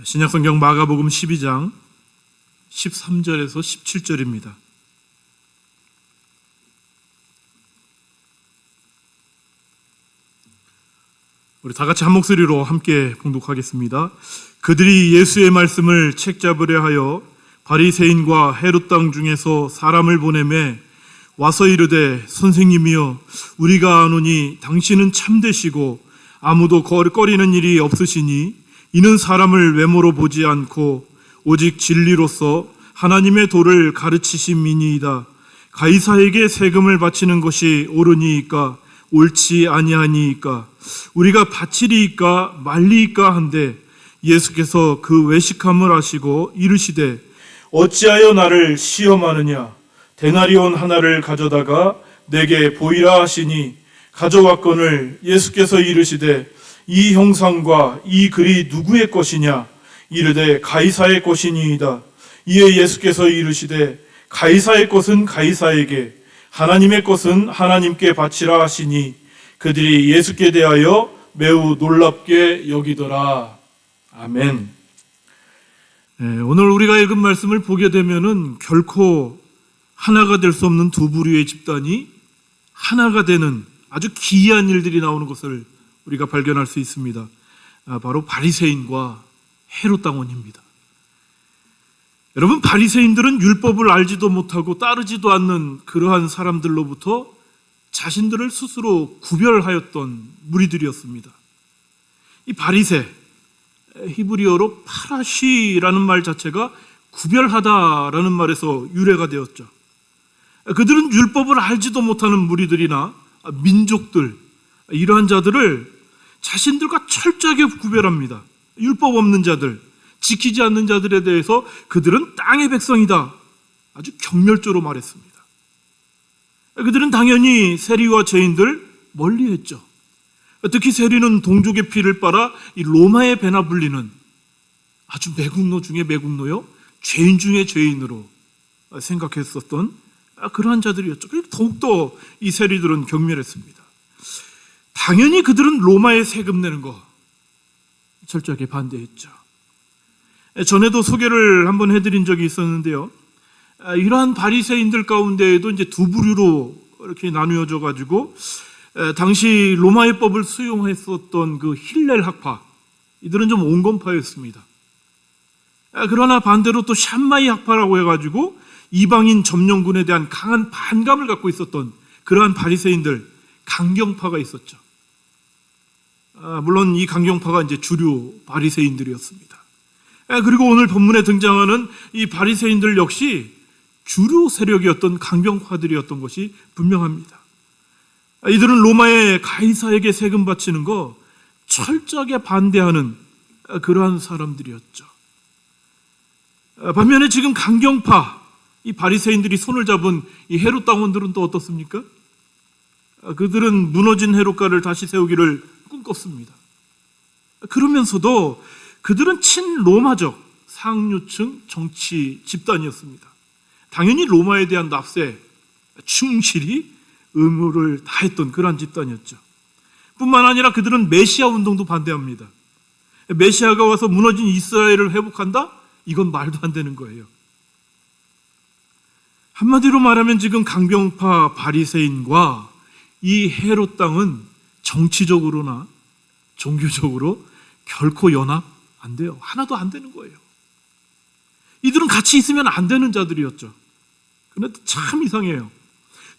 신약성경 마가복음 12장 13절에서 17절입니다. 우리 다 같이 한 목소리로 함께 봉독하겠습니다. 그들이 예수의 말씀을 책잡으려 하여 바리새인과 헤롯 땅 중에서 사람을 보내매 와서 이르되 선생님이여 우리가 아노니 당신은 참되시고 아무도 꺼리는 일이 없으시니 이는 사람을 외모로 보지 않고 오직 진리로서 하나님의 도를 가르치심이니이다. 가이사에게 세금을 바치는 것이 옳으니이까 옳지 아니하니이까 우리가 바치리이까 말리이까 한데 예수께서 그 외식함을 아시고 이르시되 어찌하여 나를 시험하느냐 데나리온 하나를 가져다가 내게 보이라 하시니 가져왔거늘 예수께서 이르시되 이 형상과 이 글이 누구의 것이냐 이르되 가이사의 것이니이다. 이에 예수께서 이르시되 가이사의 것은 가이사에게 하나님의 것은 하나님께 바치라 하시니 그들이 예수께 대하여 매우 놀랍게 여기더라. 아멘. 오늘 우리가 읽은 말씀을 보게 되면은 결코 하나가 될 수 없는 두 부류의 집단이 하나가 되는 아주 기이한 일들이 나오는 것을 우리가 발견할 수 있습니다. 바로 바리새인과 헤롯 당원입니다. 여러분, 바리새인들은 율법을 알지도 못하고 따르지도 않는 그러한 사람들로부터 자신들을 스스로 구별하였던 무리들이었습니다. 이 바리새, 히브리어로 파라시라는 말 자체가 구별하다라는 말에서 유래가 되었죠. 그들은 율법을 알지도 못하는 무리들이나 민족들, 이러한 자들을 자신들과 철저하게 구별합니다. 율법 없는 자들, 지키지 않는 자들에 대해서 그들은 땅의 백성이다. 아주 경멸조로 말했습니다. 그들은 당연히 세리와 죄인들 멀리했죠. 특히 세리는 동족의 피를 빨아 이 로마의 배나 불리는 아주 매국노 중에 매국노요, 죄인 중에 죄인으로 생각했었던 그러한 자들이었죠. 더욱더 이 세리들은 경멸했습니다. 당연히 그들은 로마에 세금 내는 거 철저하게 반대했죠. 전에도 소개를 한번 해드린 적이 있었는데요. 이러한 바리새인들 가운데에도 이제 두 부류로 이렇게 나누어져 가지고 당시 로마의 법을 수용했었던 그 힐렐 학파, 이들은 좀 온건파였습니다. 그러나 반대로 또 샴마이 학파라고 해가지고 이방인 점령군에 대한 강한 반감을 갖고 있었던 그러한 바리새인들, 강경파가 있었죠. 물론 이 강경파가 이제 주류 바리새인들이었습니다. 그리고 오늘 본문에 등장하는 이 바리새인들 역시 주류 세력이었던 강경파들이었던 것이 분명합니다. 이들은 로마의 가이사에게 세금 바치는 거 철저하게 반대하는 그러한 사람들이었죠. 반면에 지금 강경파, 이 바리새인들이 손을 잡은 이 헤롯 당원들은 또 어떻습니까? 그들은 무너진 헤롯가를 다시 세우기를 꿈꿨습니다. 그러면서도 그들은 친로마적 상류층 정치 집단이었습니다. 당연히 로마에 대한 납세, 충실히 의무를 다했던 그러한 집단이었죠. 뿐만 아니라 그들은 메시아 운동도 반대합니다. 메시아가 와서 무너진 이스라엘을 회복한다? 이건 말도 안 되는 거예요. 한마디로 말하면 지금 강경파 바리새인과 이 헤롯 당은 정치적으로나 종교적으로 결코 연합 안 돼요. 하나도 안 되는 거예요. 이들은 같이 있으면 안 되는 자들이었죠. 그런데 참 이상해요.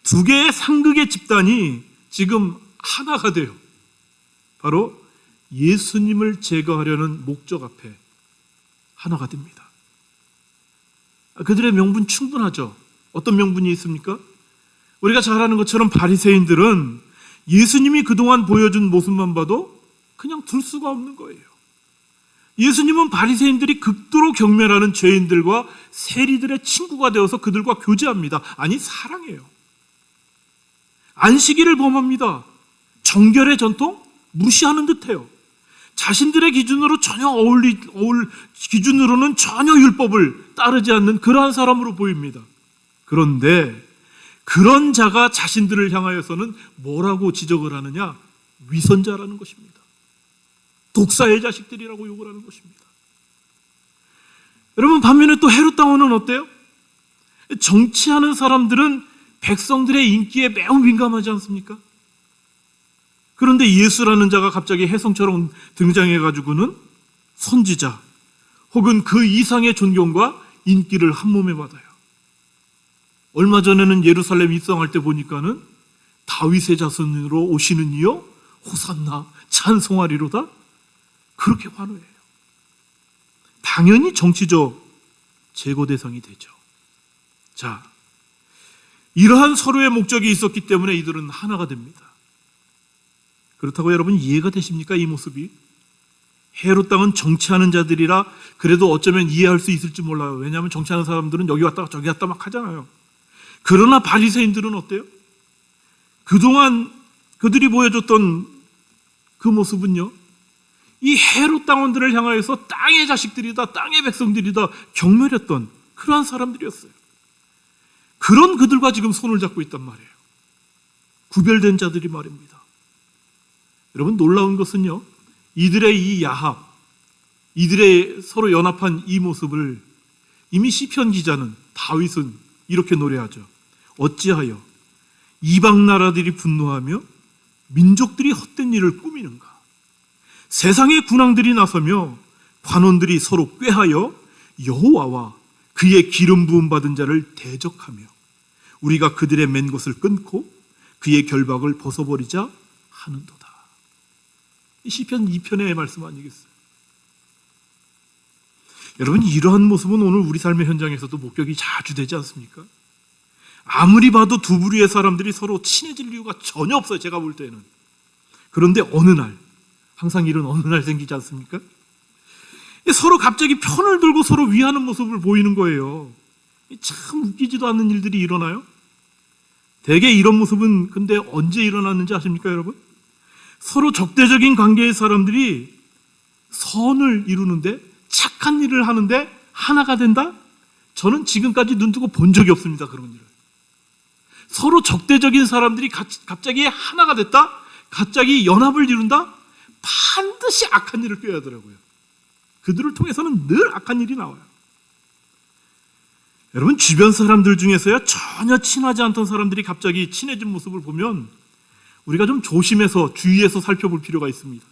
두 개의 상극의 집단이 지금 하나가 돼요. 바로 예수님을 제거하려는 목적 앞에 하나가 됩니다. 그들의 명분 충분하죠. 어떤 명분이 있습니까? 우리가 잘 아는 것처럼 바리새인들은 예수님이 그동안 보여준 모습만 봐도 그냥 둘 수가 없는 거예요. 예수님은 바리새인들이 극도로 경멸하는 죄인들과 세리들의 친구가 되어서 그들과 교제합니다. 아니, 사랑해요. 안식일을 범합니다. 정결의 전통 무시하는 듯해요. 자신들의 기준으로 기준으로는 전혀 율법을 따르지 않는 그러한 사람으로 보입니다. 그런데 그런 자가 자신들을 향하여서는 뭐라고 지적을 하느냐? 위선자라는 것입니다. 독사의 자식들이라고 욕을 하는 것입니다. 여러분, 반면에 또 헤롯 왕은 어때요? 정치하는 사람들은 백성들의 인기에 매우 민감하지 않습니까? 그런데 예수라는 자가 갑자기 혜성처럼 등장해가지고는 선지자 혹은 그 이상의 존경과 인기를 한 몸에 받아요. 얼마 전에는 예루살렘 입성할 때 보니까는 다윗의 자손으로 오시는 이여 호산나 찬송하리로다, 그렇게 환호해요. 당연히 정치적 제거 대상이 되죠. 자, 이러한 서로의 목적이 있었기 때문에 이들은 하나가 됩니다. 그렇다고 여러분 이해가 되십니까? 이 모습이? 헤롯 땅은 정치하는 자들이라 그래도 어쩌면 이해할 수 있을지 몰라요. 왜냐하면 정치하는 사람들은 여기 왔다가 저기 왔다 막 하잖아요. 그러나 바리새인들은 어때요? 그동안 그들이 보여줬던 그 모습은요, 이 헤롯 당원들을 향하여서 땅의 자식들이다, 땅의 백성들이다 경멸했던 그러한 사람들이었어요. 그런 그들과 지금 손을 잡고 있단 말이에요. 구별된 자들이 말입니다. 여러분, 놀라운 것은요, 이들의 이 야합, 이들의 서로 연합한 이 모습을 이미 시편 기자는, 다윗은 이렇게 노래하죠. 어찌하여 이방 나라들이 분노하며 민족들이 헛된 일을 꾸미는가? 세상의 군왕들이 나서며 관원들이 서로 꾀하여 여호와와 그의 기름 부음 받은 자를 대적하며 우리가 그들의 맨 것을 끊고 그의 결박을 벗어버리자 하는도다. 시편 2편의 말씀 아니겠어요? 여러분, 이러한 모습은 오늘 우리 삶의 현장에서도 목격이 자주 되지 않습니까? 아무리 봐도 두 부류의 사람들이 서로 친해질 이유가 전혀 없어요, 제가 볼 때는. 그런데 어느 날, 항상 이런 어느 날 생기지 않습니까? 서로 갑자기 편을 들고 서로 위하는 모습을 보이는 거예요. 참 웃기지도 않는 일들이 일어나요. 대개 이런 모습은 근데 언제 일어났는지 아십니까, 여러분? 서로 적대적인 관계의 사람들이 선을 이루는데, 착한 일을 하는데 하나가 된다? 저는 지금까지 눈 뜨고 본 적이 없습니다, 그런 일을. 서로 적대적인 사람들이 갑자기 하나가 됐다? 갑자기 연합을 이룬다? 반드시 악한 일을 꾀야 하더라고요. 그들을 통해서는 늘 악한 일이 나와요. 여러분, 주변 사람들 중에서야 전혀 친하지 않던 사람들이 갑자기 친해진 모습을 보면 우리가 좀 조심해서 주의해서 살펴볼 필요가 있습니다.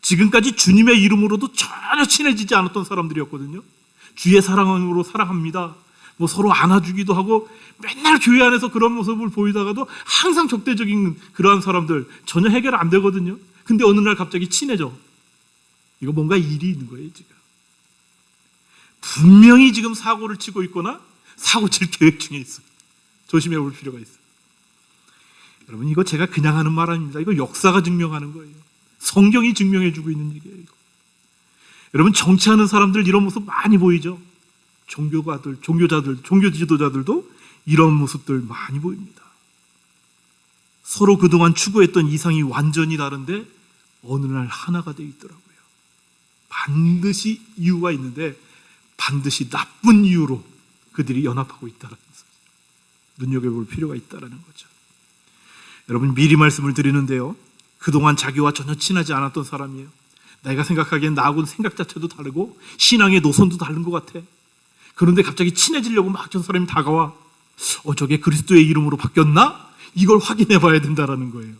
지금까지 주님의 이름으로도 전혀 친해지지 않았던 사람들이었거든요. 주의 사랑으로 사랑합니다, 뭐 서로 안아주기도 하고 맨날 교회 안에서 그런 모습을 보이다가도 항상 적대적인 그러한 사람들 전혀 해결 안 되거든요. 근데 어느 날 갑자기 친해져. 이거 뭔가 일이 있는 거예요, 지금. 분명히 지금 사고를 치고 있거나 사고 칠 계획 중에 있어요. 조심해 볼 필요가 있어요. 여러분, 이거 제가 그냥 하는 말 아닙니다. 이거 역사가 증명하는 거예요. 성경이 증명해 주고 있는 얘기예요, 이거. 여러분, 정치하는 사람들 이런 모습 많이 보이죠? 종교가들, 종교자들, 종교 지도자들도 이런 모습들 많이 보입니다. 서로 그동안 추구했던 이상이 완전히 다른데 어느 날 하나가 되어 있더라고요. 반드시 이유가 있는데 반드시 나쁜 이유로 그들이 연합하고 있다는 거죠. 눈여겨볼 필요가 있다는 거죠. 여러분, 미리 말씀을 드리는데요, 그동안 자기와 전혀 친하지 않았던 사람이에요. 내가 생각하기엔 나하고는 생각 자체도 다르고 신앙의 노선도 다른 것 같아. 그런데 갑자기 친해지려고 막 저 사람이 다가와. 저게 그리스도의 이름으로 바뀌었나? 이걸 확인해 봐야 된다는 거예요.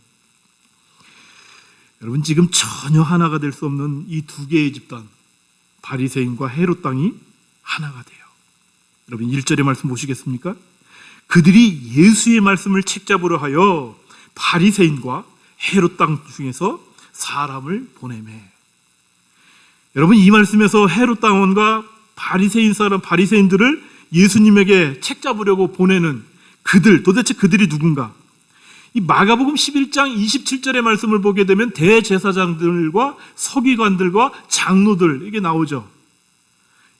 여러분, 지금 전혀 하나가 될 수 없는 이 두 개의 집단, 바리새인과 헤롯 땅이 하나가 돼요. 여러분, 1절의 말씀 보시겠습니까? 그들이 예수의 말씀을 책잡으려 하여 바리새인과 헤롯 땅 중에서 사람을 보내매. 여러분, 이 말씀에서 헤롯 당원과 바리새인들을 예수님에게 책잡으려고 보내는 그들, 도대체 그들이 누군가? 이 마가복음 11장 27절의 말씀을 보게 되면 대제사장들과 서기관들과 장로들, 이게 나오죠.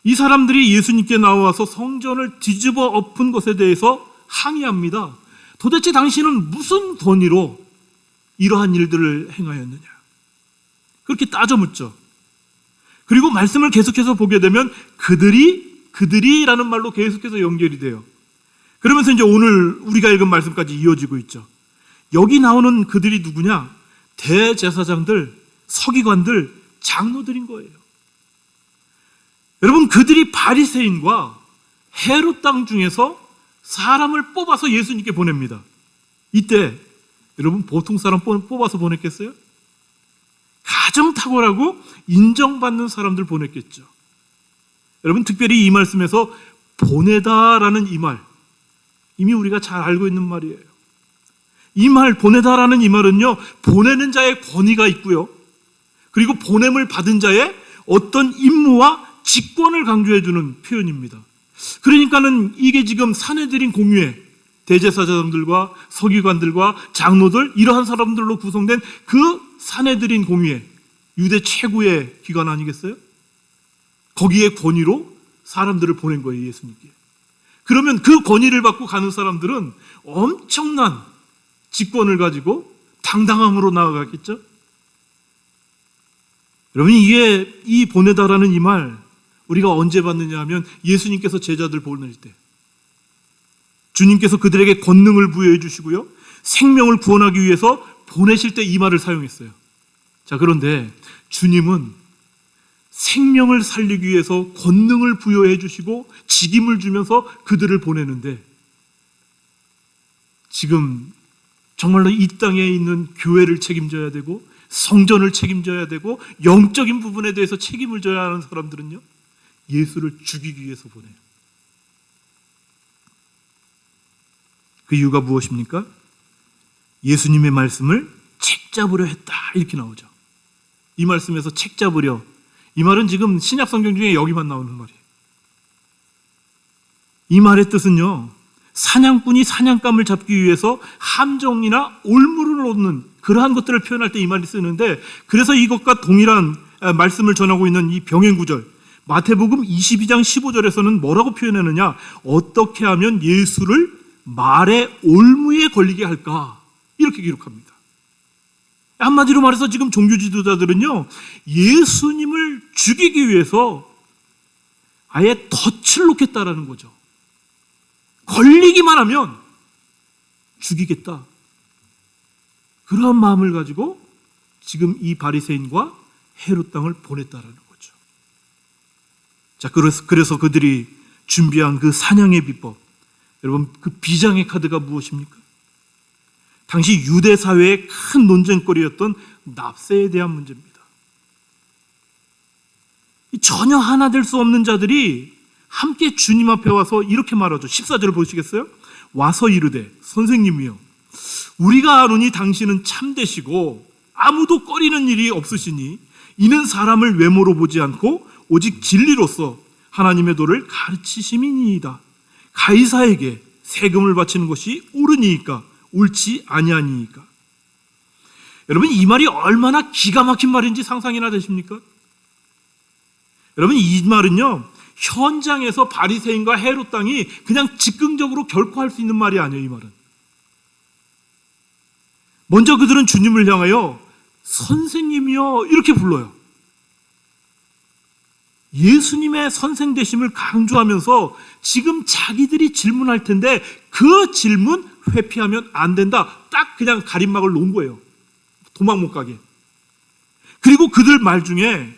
이 사람들이 예수님께 나와서 성전을 뒤집어 엎은 것에 대해서 항의합니다. 도대체 당신은 무슨 권위로 이러한 일들을 행하였느냐? 그렇게 따져 묻죠. 그리고 말씀을 계속해서 보게 되면 그들이라는 말로 계속해서 연결이 돼요. 그러면서 이제 오늘 우리가 읽은 말씀까지 이어지고 있죠. 여기 나오는 그들이 누구냐? 대제사장들, 서기관들, 장로들인 거예요. 여러분, 그들이 바리새인과 헤롯 땅 중에서 사람을 뽑아서 예수님께 보냅니다. 이때 여러분, 보통 사람 뽑아서 보냈겠어요? 가장 탁월하고 인정받는 사람들 보냈겠죠. 여러분, 특별히 이 말씀에서 보내다라는 이 말, 이미 우리가 잘 알고 있는 말이에요. 이 말, 보내다라는 이 말은요, 보내는 자의 권위가 있고요, 그리고 보냄을 받은 자의 어떤 임무와 직권을 강조해주는 표현입니다. 그러니까는 이게 지금 산헤드린 공유회, 대제사장들과 서기관들과 장로들, 이러한 사람들로 구성된 그 산헤드린 공유회, 유대 최고의 기관 아니겠어요? 거기에 권위로 사람들을 보낸 거예요, 예수님께. 그러면 그 권위를 받고 가는 사람들은 엄청난 직권을 가지고 당당함으로 나아갔겠죠? 여러분, 이게 이 보내다라는 이 말, 우리가 언제 받느냐 하면 예수님께서 제자들 보낼 때, 주님께서 그들에게 권능을 부여해 주시고요, 생명을 구원하기 위해서 보내실 때 이 말을 사용했어요. 자, 그런데 주님은 생명을 살리기 위해서 권능을 부여해 주시고 직임을 주면서 그들을 보내는데, 지금 정말로 이 땅에 있는 교회를 책임져야 되고 성전을 책임져야 되고 영적인 부분에 대해서 책임을 져야 하는 사람들은요, 예수를 죽이기 위해서 보내요. 그 이유가 무엇입니까? 예수님의 말씀을 책잡으려 했다, 이렇게 나오죠. 이 말씀에서 책잡으려, 이 말은 지금 신약 성경 중에 여기만 나오는 말이에요. 이 말의 뜻은요, 사냥꾼이 사냥감을 잡기 위해서 함정이나 올무를 놓는 그러한 것들을 표현할 때 이 말이 쓰는데, 그래서 이것과 동일한 말씀을 전하고 있는 이 병행 구절, 마태복음 22장 15절에서는 뭐라고 표현하느냐, 어떻게 하면 예수를 말의 올무에 걸리게 할까, 이렇게 기록합니다. 한마디로 말해서 지금 종교 지도자들은요, 예수님을 죽이기 위해서 아예 덫을 놓겠다라는 거죠. 걸리기만 하면 죽이겠다, 그러한 마음을 가지고 지금 이 바리새인과 헤롯 땅을 보냈다라는 거죠. 자, 그래서 그들이 준비한 그 사냥의 비법, 여러분, 그 비장의 카드가 무엇입니까? 당시 유대 사회의 큰 논쟁거리였던 납세에 대한 문제입니다. 전혀 하나 될 수 없는 자들이 함께 주님 앞에 와서 이렇게 말하죠. 14절을 보시겠어요? 와서 이르되, 선생님이여, 우리가 아노니 당신은 참되시고 아무도 꺼리는 일이 없으시니 이는 사람을 외모로 보지 않고 오직 진리로서 하나님의 도를 가르치심이니이다. 가이사에게 세금을 바치는 것이 옳으니이까 옳지 아니하니이까. 여러분, 이 말이 얼마나 기가 막힌 말인지 상상이나 되십니까? 여러분, 이 말은요, 현장에서 바리새인과 헤롯 땅이 그냥 즉흥적으로 결코 할 수 있는 말이 아니에요. 이 말은 먼저 그들은 주님을 향하여 선생님이여 이렇게 불러요. 예수님의 선생 되심을 강조하면서 지금 자기들이 질문할 텐데 그 질문 회피하면 안 된다, 딱 그냥 가림막을 놓은 거예요. 도망 못 가게. 그리고 그들 말 중에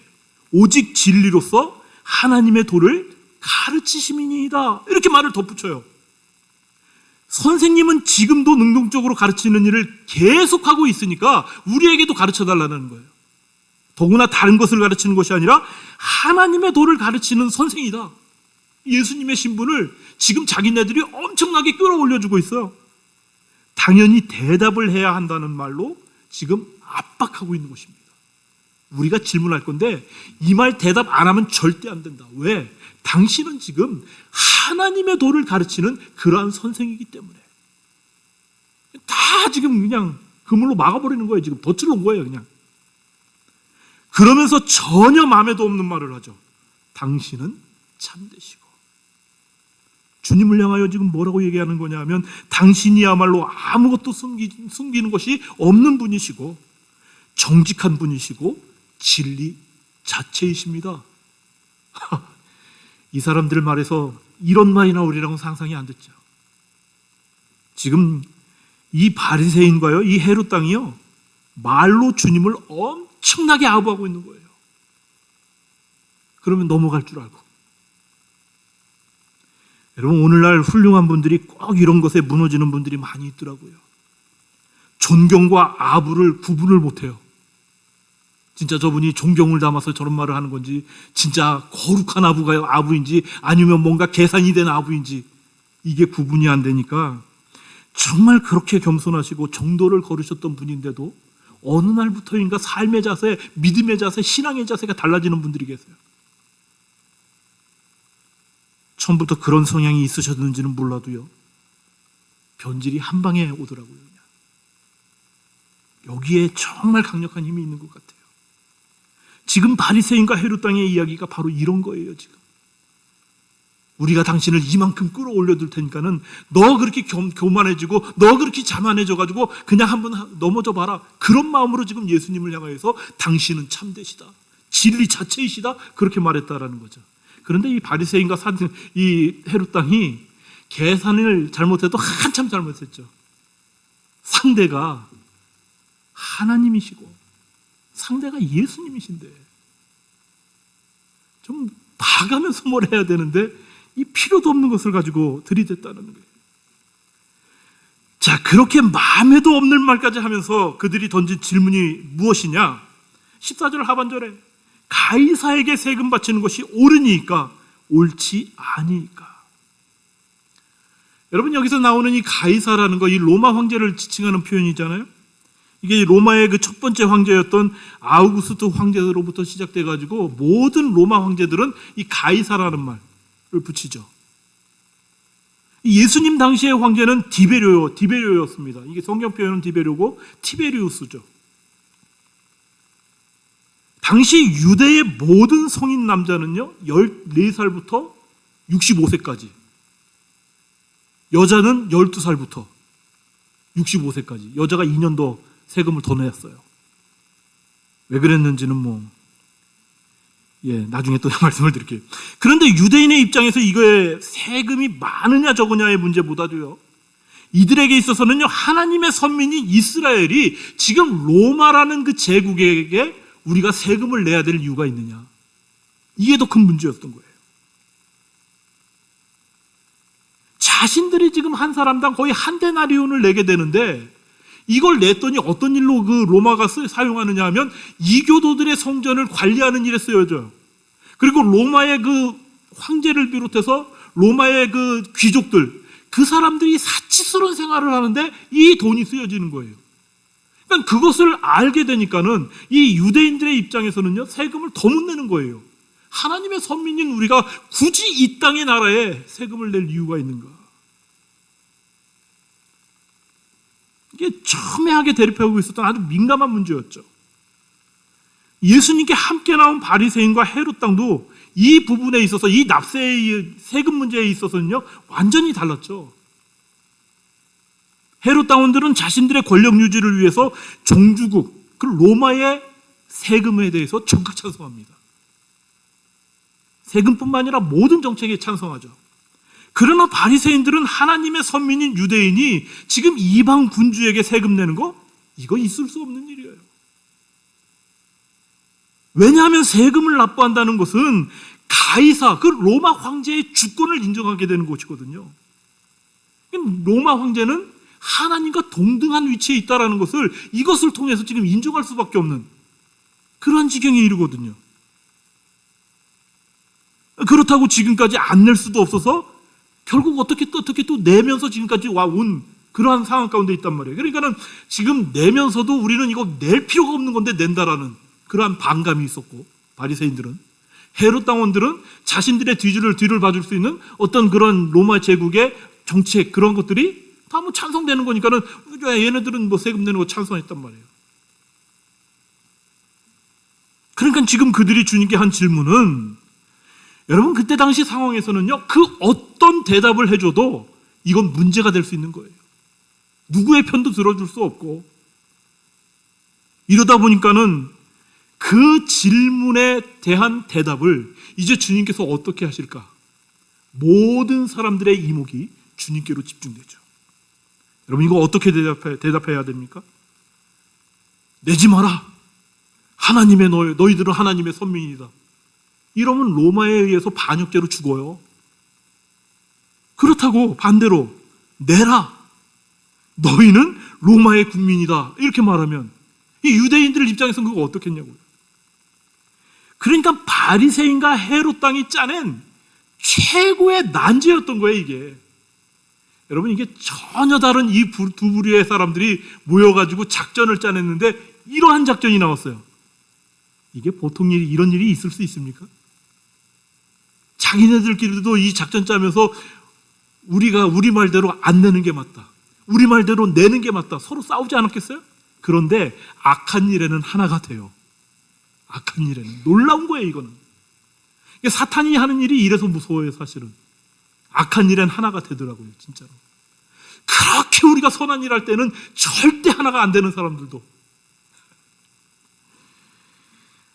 오직 진리로서 하나님의 도를 가르치심이니이다, 이렇게 말을 덧붙여요. 선생님은 지금도 능동적으로 가르치는 일을 계속하고 있으니까 우리에게도 가르쳐달라는 거예요. 더구나 다른 것을 가르치는 것이 아니라 하나님의 도를 가르치는 선생이다. 예수님의 신분을 지금 자기네들이 엄청나게 끌어올려주고 있어요. 당연히 대답을 해야 한다는 말로 지금 압박하고 있는 것입니다. 우리가 질문할 건데 이 말 대답 안 하면 절대 안 된다. 왜? 당신은 지금 하나님의 도를 가르치는 그러한 선생이기 때문에. 다 지금 그냥 그물로 막아버리는 거예요. 지금 덫을 놓은 거예요, 그냥. 그러면서 전혀 마음에도 없는 말을 하죠. 당신은 참되시고. 주님을 향하여 지금 뭐라고 얘기하는 거냐 하면, 당신이야말로 아무것도 숨기는 것이 없는 분이시고 정직한 분이시고 진리 자체이십니다. 이 사람들 말에서 이런 말이 나오리라고는 상상이 안 됐죠. 지금 이 바리새인과요, 이 헤롯 땅이요, 말로 주님을 엄청나게 아부하고 있는 거예요. 그러면 넘어갈 줄 알고 여러분, 오늘날 훌륭한 분들이 꼭 이런 것에 무너지는 분들이 많이 있더라고요. 존경과 아부를 구분을 못해요. 진짜 저분이 존경을 담아서 저런 말을 하는 건지, 진짜 거룩한 아부인지, 아니면 뭔가 계산이 된 아부인지, 이게 구분이 안 되니까 정말 그렇게 겸손하시고 정도를 거르셨던 분인데도 어느 날부터인가 삶의 자세, 믿음의 자세, 신앙의 자세가 달라지는 분들이 계세요. 처음부터 그런 성향이 있으셨는지는 몰라도요, 변질이 한 방에 오더라고요. 여기에 정말 강력한 힘이 있는 것 같아요. 지금 바리새인과 헤롯 땅의 이야기가 바로 이런 거예요. 지금 우리가 당신을 이만큼 끌어올려둘 테니까는 너 그렇게 교만해지고 너 그렇게 자만해져가지고 그냥 한번 넘어져 봐라, 그런 마음으로 지금 예수님을 향하여서 당신은 참되시다, 진리 자체이시다, 그렇게 말했다라는 거죠. 그런데 이 바리새인과 이 헤롯 땅이 계산을 잘못해도 한참 잘못했죠. 상대가 하나님이시고 상대가 예수님이신데 좀 봐가면서 뭘 해야 되는데 이 필요도 없는 것을 가지고 들이댔다는 거예요. 자, 그렇게 마음에도 없는 말까지 하면서 그들이 던진 질문이 무엇이냐? 14절 하반절에 가이사에게 세금 바치는 것이 옳으니까 옳지 아니니까. 여러분, 여기서 나오는 이 가이사라는 거, 이 로마 황제를 지칭하는 표현이잖아요. 이게 로마의 그 첫 번째 황제였던 아우구스트 황제로부터 시작돼 가지고 모든 로마 황제들은 이 가이사라는 말을 붙이죠. 예수님 당시의 황제는 디베료였습니다. 이게 성경 표현은 디베료고 티베리우스죠. 당시 유대의 모든 성인 남자는요 14살부터 65세까지, 여자는 12살부터 65세까지, 여자가 2년 더 세금을 더 냈어요. 왜 그랬는지는 나중에 또 말씀을 드릴게요. 그런데 유대인의 입장에서 이거에 세금이 많으냐 적으냐의 문제보다도요, 이들에게 있어서는요, 하나님의 선민인 이스라엘이 지금 로마라는 그 제국에게 우리가 세금을 내야 될 이유가 있느냐, 이게 더 큰 문제였던 거예요. 자신들이 지금 한 사람당 거의 한 데나리온을 내게 되는데, 이걸 냈더니 어떤 일로 그 로마가 사용하느냐 하면 이교도들의 성전을 관리하는 일에 쓰여져요. 그리고 로마의 그 황제를 비롯해서 로마의 그 귀족들, 그 사람들이 사치스러운 생활을 하는데 이 돈이 쓰여지는 거예요. 그러니까 그것을 알게 되니까는 이 유대인들의 입장에서는요, 세금을 더 못 내는 거예요. 하나님의 선민인 우리가 굳이 이 땅의 나라에 세금을 낼 이유가 있는가? 이게 첨예하게 대립하고 있었던 아주 민감한 문제였죠. 예수님께 함께 나온 바리새인과 헤롯 땅도 이 부분에 있어서, 이 납세의 세금 문제에 있어서는요 완전히 달랐죠. 헤롯 당원들은 자신들의 권력 유지를 위해서 종주국, 그 로마의 세금에 대해서 적극 찬성합니다. 세금뿐만 아니라 모든 정책에 찬성하죠. 그러나 바리새인들은 하나님의 선민인 유대인이 지금 이방 군주에게 세금 내는 거, 이거 있을 수 없는 일이에요. 왜냐하면 세금을 납부한다는 것은 가이사, 그 로마 황제의 주권을 인정하게 되는 것이거든요. 로마 황제는 하나님과 동등한 위치에 있다는 것을, 이것을 통해서 지금 인정할 수밖에 없는 그런 지경에 이르거든요. 그렇다고 지금까지 안 낼 수도 없어서 결국 어떻게 또 내면서 지금까지 와온 그러한 상황 가운데 있단 말이에요. 그러니까는 지금 내면서도 우리는 이거 낼 필요가 없는 건데 낸다라는 그러한 반감이 있었고, 바리새인들은, 헤롯 당원들은 자신들의 뒤를 봐줄 수 있는 어떤 그런 로마 제국의 정책, 그런 것들이 다 찬성되는 거니까는 얘네들은 세금 내는 거 찬성했단 말이에요. 그러니까 지금 그들이 주님께 한 질문은, 여러분, 그때 당시 상황에서는요, 그 어떤 대답을 해줘도 이건 문제가 될 수 있는 거예요. 누구의 편도 들어줄 수 없고, 이러다 보니까는 그 질문에 대한 대답을 이제 주님께서 어떻게 하실까? 모든 사람들의 이목이 주님께로 집중되죠. 여러분, 이거 어떻게 대답해야 됩니까? 내지 마라. 너희들은 하나님의 선민이다. 이러면 로마에 의해서 반역죄로 죽어요. 그렇다고 반대로 내라, 너희는 로마의 국민이다, 이렇게 말하면 이 유대인들 입장에서는 그거 어떻겠냐고요. 그러니까 바리새인과 헤롯 당이 짜낸 최고의 난제였던 거예요, 이게. 여러분, 이게 전혀 다른 이 두 부류의 사람들이 모여가지고 작전을 짜냈는데 이러한 작전이 나왔어요. 이게 보통 이런 일이 있을 수 있습니까? 자기네들끼리도 이 작전 짜면서 우리가 우리 말대로 안 내는 게 맞다, 우리 말대로 내는 게 맞다, 서로 싸우지 않았겠어요? 그런데 악한 일에는 하나가 돼요. 악한 일에는. 놀라운 거예요, 이거는. 사탄이 하는 일이 이래서 무서워요, 사실은. 악한 일엔 하나가 되더라고요, 진짜로. 그렇게 우리가 선한 일 할 때는 절대 하나가 안 되는 사람들도.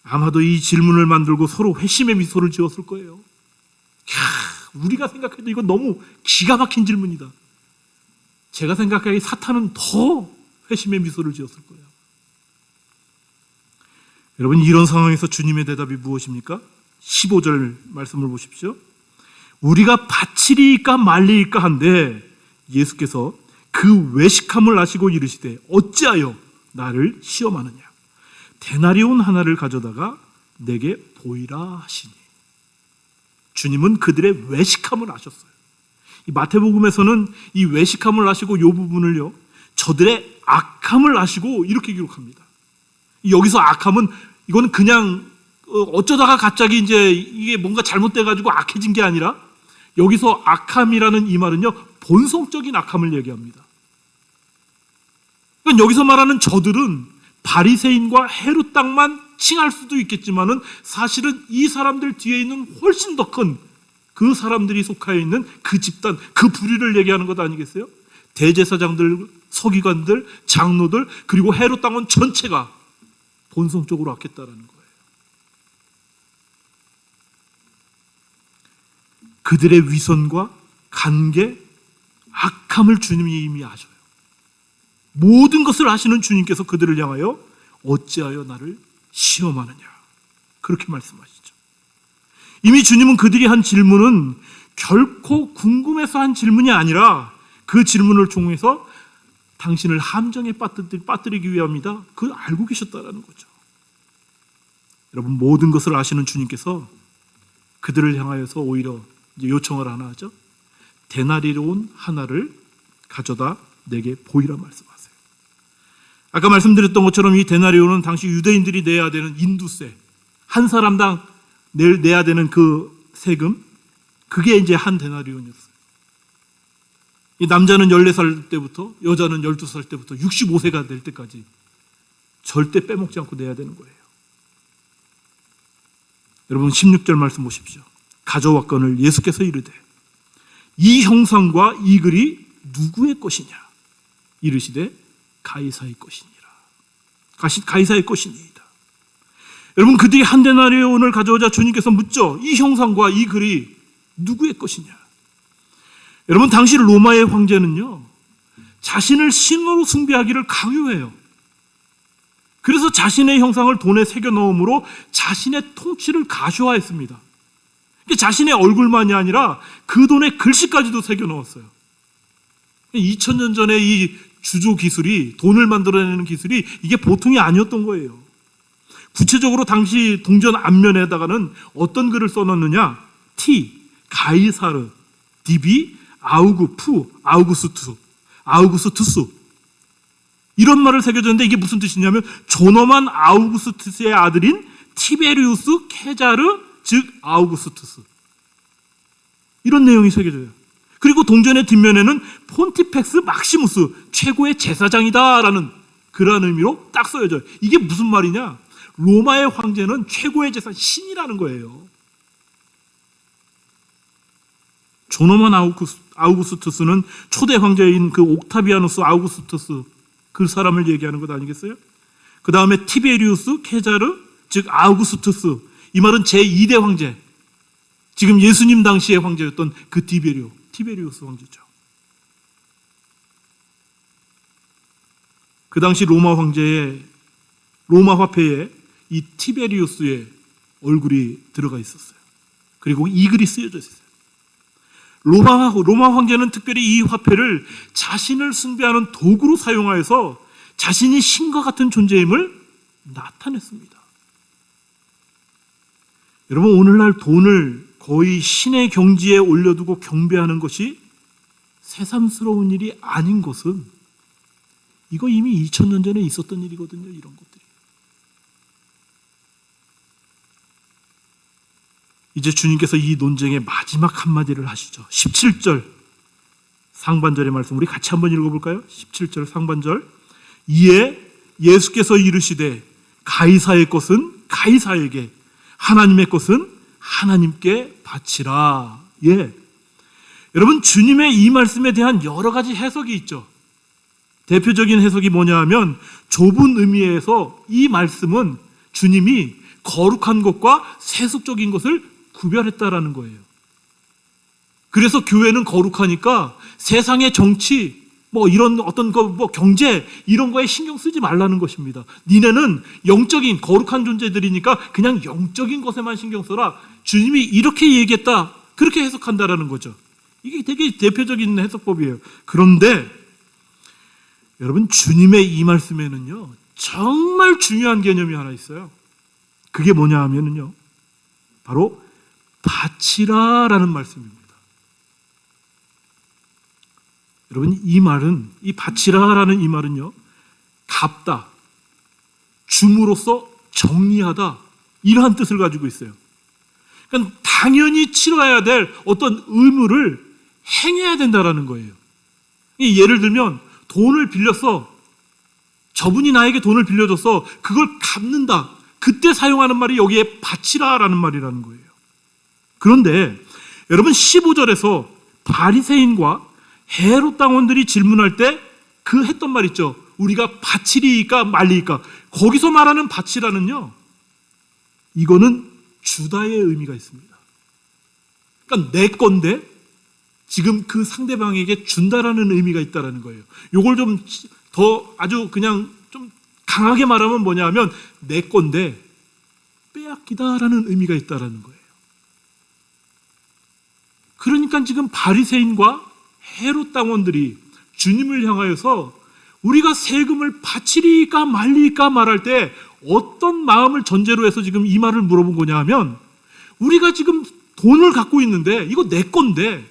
아마도 이 질문을 만들고 서로 회심의 미소를 지었을 거예요. 우리가 생각해도 이건 너무 기가 막힌 질문이다. 제가 생각하기에 사탄은 더 회심의 미소를 지었을 거예요. 여러분, 이런 상황에서 주님의 대답이 무엇입니까? 15절 말씀을 보십시오. 우리가 바치리이까 말리이까 한데 예수께서 그 외식함을 아시고 이르시되 어찌하여 나를 시험하느냐. 데나리온 하나를 가져다가 내게 보이라 하시니. 주님은 그들의 외식함을 아셨어요. 이 마태복음에서는 이 외식함을 아시고 이 부분을요, 저들의 악함을 아시고 이렇게 기록합니다. 여기서 악함은 이건 그냥 어쩌다가 갑자기 이제 이게 뭔가 잘못돼가지고 악해진 게 아니라, 여기서 악함이라는 이 말은요, 본성적인 악함을 얘기합니다. 그러니까 여기서 말하는 저들은 바리새인과 헤롯 당만 칭할 수도 있겠지만은 사실은 이 사람들 뒤에 있는 훨씬 더 큰 그 사람들이 속하여 있는 그 집단, 그 부류를 얘기하는 것 아니겠어요? 대제사장들, 서기관들, 장로들, 그리고 헤롯 당원 전체가 본성적으로 악했다라는 거예요. 그들의 위선과 관계, 악함을 주님이 이미 아셔요. 모든 것을 아시는 주님께서 그들을 향하여 어찌하여 나를 시험하느냐, 그렇게 말씀하시죠. 이미 주님은 그들이 한 질문은 결코 궁금해서 한 질문이 아니라 그 질문을 통해서 당신을 함정에 빠뜨리기 위함이다, 그걸 알고 계셨다라는 거죠. 여러분, 모든 것을 아시는 주님께서 그들을 향하여서 오히려 이제 요청을 하나 하죠. 데나리온 하나를 가져다 내게 보이라 말씀하세요. 아까 말씀드렸던 것처럼 이 데나리온은 당시 유대인들이 내야 되는 인두세, 한 사람당 내야 되는 그 세금, 그게 이제 한 데나리온이었어요. 이 남자는 14살 때부터, 여자는 12살 때부터 65세가 될 때까지 절대 빼먹지 않고 내야 되는 거예요. 여러분, 16절 말씀 보십시오. 가져왔거늘 예수께서 이르되 이 형상과 이 글이 누구의 것이냐. 이르시되 가이사의 것이니라. 가이사의 것이니이다. 여러분, 그들이 한 데나리온을 가져오자 주님께서 묻죠. 이 형상과 이 글이 누구의 것이냐. 여러분, 당시 로마의 황제는요, 자신을 신으로 숭배하기를 강요해요. 그래서 자신의 형상을 돈에 새겨 넣음으로 자신의 통치를 가시화했습니다. 자신의 얼굴만이 아니라 그 돈에 글씨까지도 새겨 넣었어요. 2000년 전에 이 주조 기술이, 돈을 만들어내는 기술이 이게 보통이 아니었던 거예요. 구체적으로 당시 동전 앞면에다가는 어떤 글을 써놓느냐. T, 가이사르, 디비, 아우구스투스, 이런 말을 새겨졌는데 이게 무슨 뜻이냐면 존엄한 아우구스투스의 아들인 티베리우스 케자르, 즉 아우구스투스, 이런 내용이 새겨져요. 그리고 동전의 뒷면에는 폰티펙스 막시무스, 최고의 제사장이다라는 그런 의미로 딱 써져요. 이게 무슨 말이냐? 로마의 황제는 최고의 제사 신이라는 거예요. 존엄한 아우구스투스는 초대 황제인 그 옥타비아누스 아우구스투스, 그 사람을 얘기하는 것 아니겠어요? 그 다음에 티베리우스 케자르, 즉 아우구스투스, 이 말은 제2대 황제, 지금 예수님 당시의 황제였던 그 티베리우스 황제죠. 그 당시 로마 황제의 로마 화폐에 이 티베리우스의 얼굴이 들어가 있었어요. 그리고 이 글이 쓰여져 있어요. 로마 황제는 특별히 이 화폐를 자신을 숭배하는 도구로 사용하여서 자신이 신과 같은 존재임을 나타냈습니다. 여러분, 오늘날 돈을 거의 신의 경지에 올려두고 경배하는 것이 새삼스러운 일이 아닌 것은 이거 이미 2000년 전에 있었던 일이거든요. 이런 것들이. 이제 주님께서 이 논쟁의 마지막 한마디를 하시죠. 17절 상반절의 말씀 우리 같이 한번 읽어볼까요? 17절 상반절. 이에 예수께서 이르시되 가이사의 것은 가이사에게, 하나님의 것은 하나님께 바치라. 예. 여러분, 주님의 이 말씀에 대한 여러 가지 해석이 있죠. 대표적인 해석이 뭐냐 하면, 좁은 의미에서 이 말씀은 주님이 거룩한 것과 세속적인 것을 구별했다라는 거예요. 그래서 교회는 거룩하니까 세상의 정치, 이런 어떤 경제 이런 거에 신경 쓰지 말라는 것입니다. 니네는 영적인 거룩한 존재들이니까 그냥 영적인 것에만 신경 써라. 주님이 이렇게 얘기했다. 그렇게 해석한다라는 거죠. 이게 되게 대표적인 해석법이에요. 그런데 여러분, 주님의 이 말씀에는요, 정말 중요한 개념이 하나 있어요. 그게 뭐냐 하면은요, 바로 바치라라는 말씀입니다. 여러분, 이 말은, 이 바치라라는 이 말은요, 갚다, 줌으로써 정리하다, 이러한 뜻을 가지고 있어요. 그러니까 당연히 치러야 될 어떤 의무를 행해야 된다라는 거예요. 예를 들면 돈을 빌렸어. 저분이 나에게 돈을 빌려줘서 그걸 갚는다. 그때 사용하는 말이 여기에 바치라라는 말이라는 거예요. 그런데 여러분, 15절에서 바리새인과 헤롯 당원들이 질문할 때 그 했던 말 있죠. 우리가 바치리이까 말리이까. 거기서 말하는 바치라는요, 이거는 주다의 의미가 있습니다. 그러니까 내 건데 지금 그 상대방에게 준다라는 의미가 있다라는 거예요. 이걸 좀 더 아주 그냥 좀 강하게 말하면 뭐냐 하면, 내 건데 빼앗기다라는 의미가 있다라는 거예요. 그러니까 지금 바리새인과 헤롯 당원들이 주님을 향하여서 우리가 세금을 바치리까 말리까 말할 때 어떤 마음을 전제로 해서 지금 이 말을 물어본 거냐 하면, 우리가 지금 돈을 갖고 있는데 이거 내 건데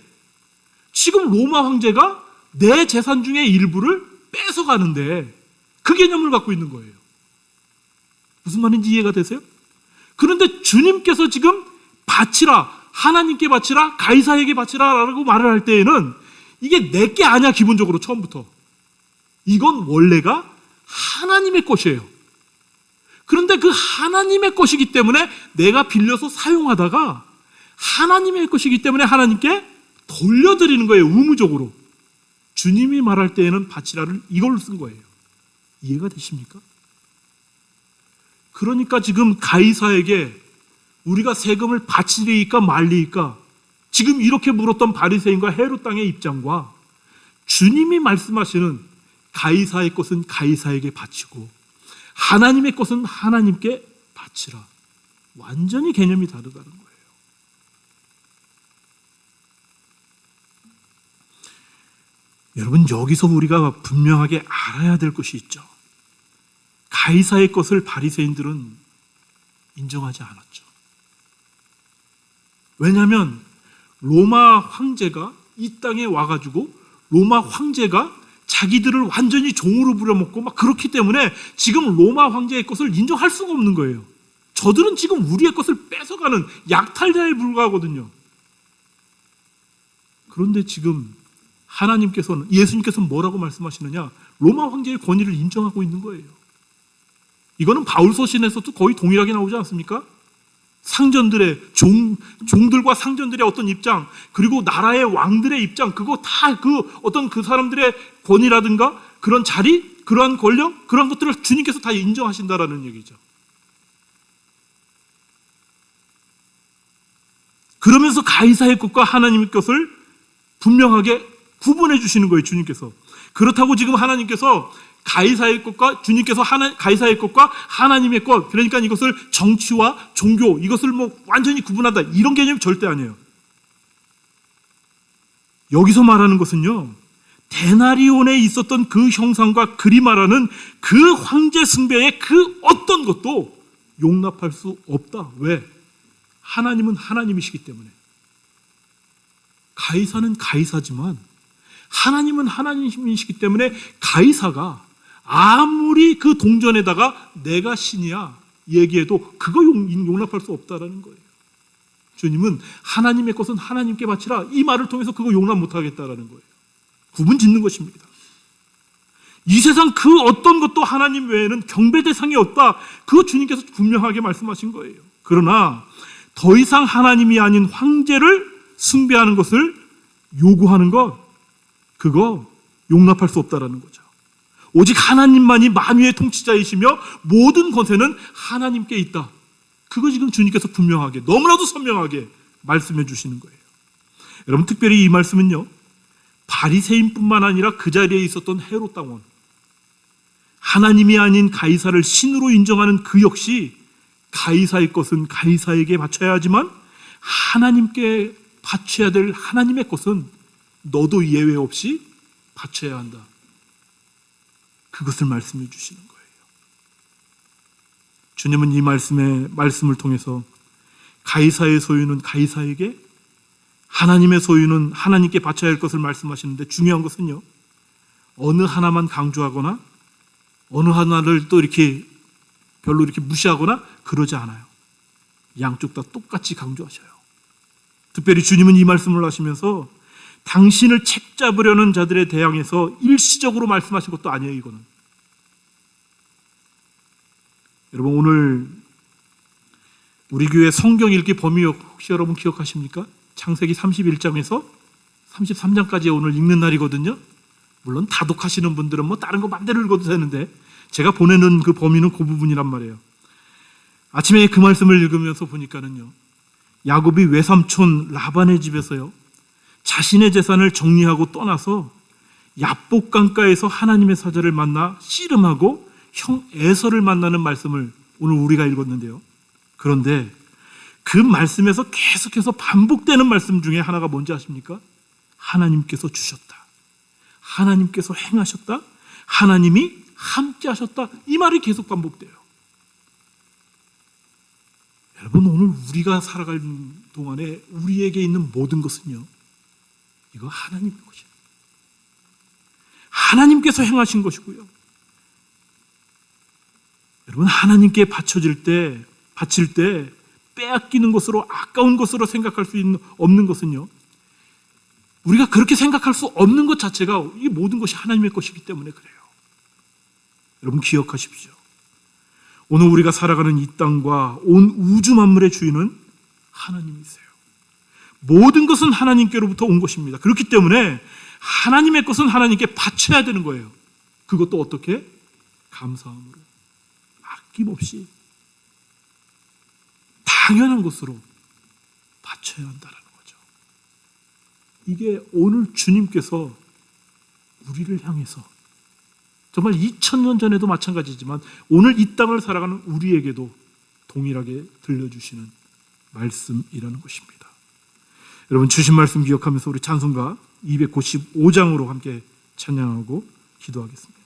지금 로마 황제가 내 재산 중에 일부를 뺏어가는데 그 개념을 갖고 있는 거예요. 무슨 말인지 이해가 되세요? 그런데 주님께서 지금 바치라, 하나님께 바치라, 가이사에게 바치라라고 말을 할 때에는 이게 내 게 아니야. 기본적으로 처음부터 이건 원래가 하나님의 것이에요. 그런데 그 하나님의 것이기 때문에 내가 빌려서 사용하다가 하나님의 것이기 때문에 하나님께 돌려드리는 거예요. 의무적으로. 주님이 말할 때에는 바치라를 이걸로 쓴 거예요. 이해가 되십니까? 그러니까 지금 가이사에게 우리가 세금을 바치리이까 말리이까, 지금 이렇게 물었던 바리새인과 헤롯 땅의 입장과 주님이 말씀하시는 가이사의 것은 가이사에게 바치고 하나님의 것은 하나님께 바치라, 완전히 개념이 다르다는 거예요. 여러분, 여기서 우리가 분명하게 알아야 될 것이 있죠. 가이사의 것을 바리새인들은 인정하지 않았죠. 왜냐하면 로마 황제가 이 땅에 와가지고 로마 황제가 자기들을 완전히 종으로 부려먹고 막 그렇기 때문에 지금 로마 황제의 것을 인정할 수가 없는 거예요. 저들은 지금 우리의 것을 뺏어가는 약탈자에 불과하거든요. 그런데 지금 하나님께서는, 예수님께서는 뭐라고 말씀하시느냐? 로마 황제의 권위를 인정하고 있는 거예요. 이거는 바울 서신에서도 거의 동일하게 나오지 않습니까? 상전들의 종들과 상전들의 어떤 입장, 그리고 나라의 왕들의 입장, 그거 다 어떤 그 사람들의 권위라든가 그런 자리, 그러한 권력, 그러한 것들을 주님께서 다 인정하신다라는 얘기죠. 그러면서 가이사의 것과 하나님의 것을 분명하게 구분해 주시는 거예요, 주님께서. 그렇다고 지금 하나님께서 가이사의 것과 주님께서 가이사의 것과 하나님의 것, 그러니까 이것을 정치와 종교, 이것을 완전히 구분한다, 이런 개념이 절대 아니에요. 여기서 말하는 것은요, 데나리온에 있었던 그 형상과 그리 말하는 그 황제 숭배의 그 어떤 것도 용납할 수 없다. 왜? 하나님은 하나님이시기 때문에. 가이사는 가이사지만 하나님은 하나님이시기 때문에 가이사가 아무리 그 동전에다가 내가 신이야 얘기해도 그거 용납할 수 없다라는 거예요. 주님은 하나님의 것은 하나님께 바치라, 이 말을 통해서 그거 용납 못하겠다라는 거예요. 구분 짓는 것입니다. 이 세상 그 어떤 것도 하나님 외에는 경배 대상이 없다. 그거 주님께서 분명하게 말씀하신 거예요. 그러나 더 이상 하나님이 아닌 황제를 숭배하는 것을 요구하는 것, 그거 용납할 수 없다라는 거죠. 오직 하나님만이 만유의 통치자이시며 모든 권세는 하나님께 있다. 그거 지금 주님께서 분명하게, 너무나도 선명하게 말씀해 주시는 거예요. 여러분, 특별히 이 말씀은요, 바리새인뿐만 아니라 그 자리에 있었던 헤롯 당원, 하나님이 아닌 가이사를 신으로 인정하는 그 역시 가이사의 것은 가이사에게 바쳐야 하지만 하나님께 바쳐야 될 하나님의 것은 너도 예외 없이 바쳐야 한다. 그것을 말씀해 주시는 거예요. 주님은 이 말씀을 통해서 가이사의 소유는 가이사에게, 하나님의 소유는 하나님께 바쳐야 할 것을 말씀하시는데, 중요한 것은요, 어느 하나만 강조하거나 어느 하나를 또 이렇게 별로 이렇게 무시하거나 그러지 않아요. 양쪽 다 똑같이 강조하셔요. 특별히 주님은 이 말씀을 하시면서 당신을 책잡으려는 자들에 대항해서 일시적으로 말씀하신 것도 아니에요. 이거는 여러분, 오늘 우리 교회 성경 읽기 범위 혹시 여러분 기억하십니까? 창세기 31장에서 33장까지 오늘 읽는 날이거든요. 물론 다독하시는 분들은 뭐 다른 거 맘대로 읽어도 되는데 제가 보내는 그 범위는 그 부분이란 말이에요. 아침에 그 말씀을 읽으면서 보니까는요, 야곱이 외삼촌 라반의 집에서요, 자신의 재산을 정리하고 떠나서 야복 강가에서 하나님의 사자를 만나 씨름하고 형 에서를 만나는 말씀을 오늘 우리가 읽었는데요. 그런데 그 말씀에서 계속해서 반복되는 말씀 중에 하나가 뭔지 아십니까? 하나님께서 주셨다, 하나님께서 행하셨다, 하나님이 함께 하셨다, 이 말이 계속 반복돼요. 여러분, 오늘 우리가 살아갈 동안에 우리에게 있는 모든 것은요, 이거 하나님의 것이에요. 하나님께서 행하신 것이고요. 여러분, 하나님께 바칠 때 빼앗기는 것으로, 아까운 것으로 생각할 수 없는 것은요, 우리가 그렇게 생각할 수 없는 것 자체가 이 모든 것이 하나님의 것이기 때문에 그래요. 여러분, 기억하십시오. 오늘 우리가 살아가는 이 땅과 온 우주 만물의 주인은 하나님이세요. 모든 것은 하나님께로부터 온 것입니다. 그렇기 때문에 하나님의 것은 하나님께 바쳐야 되는 거예요. 그것도 어떻게? 감사함으로, 아낌없이, 당연한 것으로 바쳐야 한다는 거죠. 이게 오늘 주님께서 우리를 향해서, 정말 2000년 전에도 마찬가지지만 오늘 이 땅을 살아가는 우리에게도 동일하게 들려주시는 말씀이라는 것입니다. 여러분, 주신 말씀 기억하면서 우리 찬송가 295장으로 함께 찬양하고 기도하겠습니다.